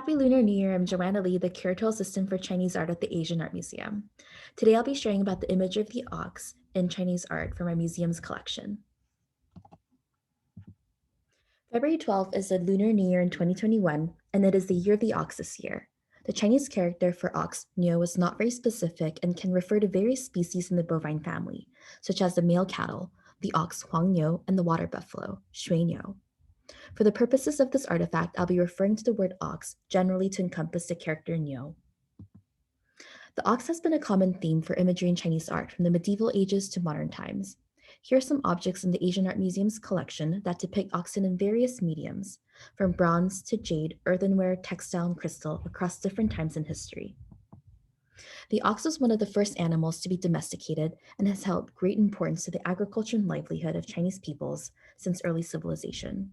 Happy Lunar New Year. I'm Joanna Lee, the Curatorial Assistant for Chinese Art at the Asian Art Museum. Today I'll be sharing about the image of the ox in Chinese art from our museum's collection. February 12th is the Lunar New Year in 2021, and it is the year of the ox this year. The Chinese character for ox, niu, is not very specific and can refer to various species in the bovine family, such as the male cattle, the ox huang niu, and the water buffalo, shui niu. For the purposes of this artifact, I'll be referring to the word ox generally to encompass the character niu. The ox has been a common theme for imagery in Chinese art from the medieval ages to modern times. Here are some objects in the Asian Art Museum's collection that depict oxen in various mediums, from bronze to jade, earthenware, textile, and crystal, across different times in history. The ox was one of the first animals to be domesticated and has held great importance to the agriculture and livelihood of Chinese peoples since early civilization.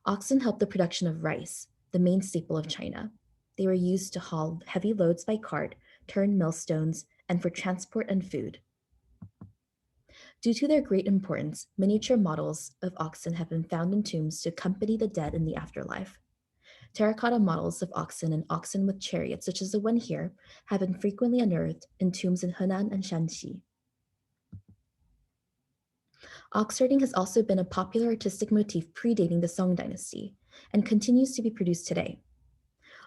Oxen helped the production of rice, the main staple of China. They were used to haul heavy loads by cart, turn millstones, and for transport and food. Due to their great importance, miniature models of oxen have been found in tombs to accompany the dead in the afterlife. Terracotta models of oxen and oxen with chariots, such as the one here, have been frequently unearthed in tombs in Henan and Shanxi. Ox herding has also been a popular artistic motif predating the Song dynasty and continues to be produced today.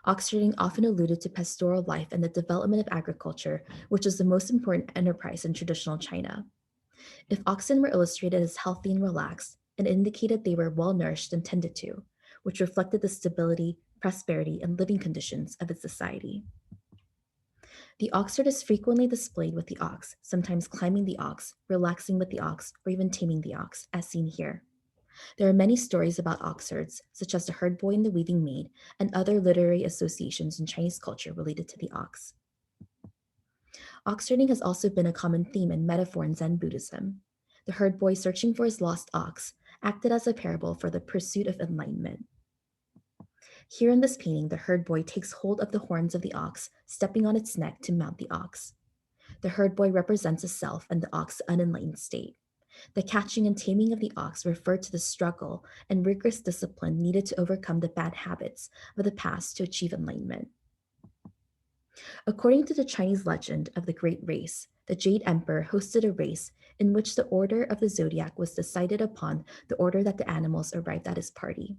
Ox herding often alluded to pastoral life and the development of agriculture, which is the most important enterprise in traditional China. If oxen were illustrated as healthy and relaxed, it indicated they were well nourished and tended to, which reflected the stability, prosperity, and living conditions of its society. The ox herd is frequently displayed with the ox, sometimes climbing the ox, relaxing with the ox, or even taming the ox, as seen here. There are many stories about ox herds, such as the herd boy and the weaving maid, and other literary associations in Chinese culture related to the ox. Ox herding has also been a common theme and metaphor in Zen Buddhism. The herd boy searching for his lost ox acted as a parable for the pursuit of enlightenment. Here in this painting, the herd boy takes hold of the horns of the ox, stepping on its neck to mount the ox. The herd boy represents a self and the ox's unenlightened state. The catching and taming of the ox refer to the struggle and rigorous discipline needed to overcome the bad habits of the past to achieve enlightenment. According to the Chinese legend of the Great Race, the Jade Emperor hosted a race in which the order of the zodiac was decided upon the order that the animals arrived at his party.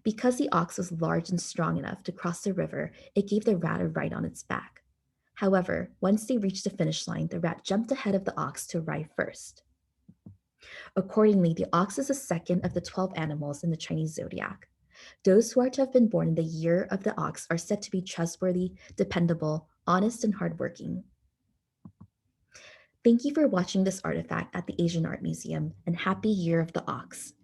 Because the ox was large and strong enough to cross the river, it gave the rat a ride on its back. However, once they reached the finish line, the rat jumped ahead of the ox to arrive first. Accordingly, the ox is the second of the 12 animals in the Chinese zodiac. Those who are to have been born in the year of the ox are said to be trustworthy, dependable, honest, and hardworking. Thank you for watching this artifact at the Asian Art Museum, and happy Year of the Ox.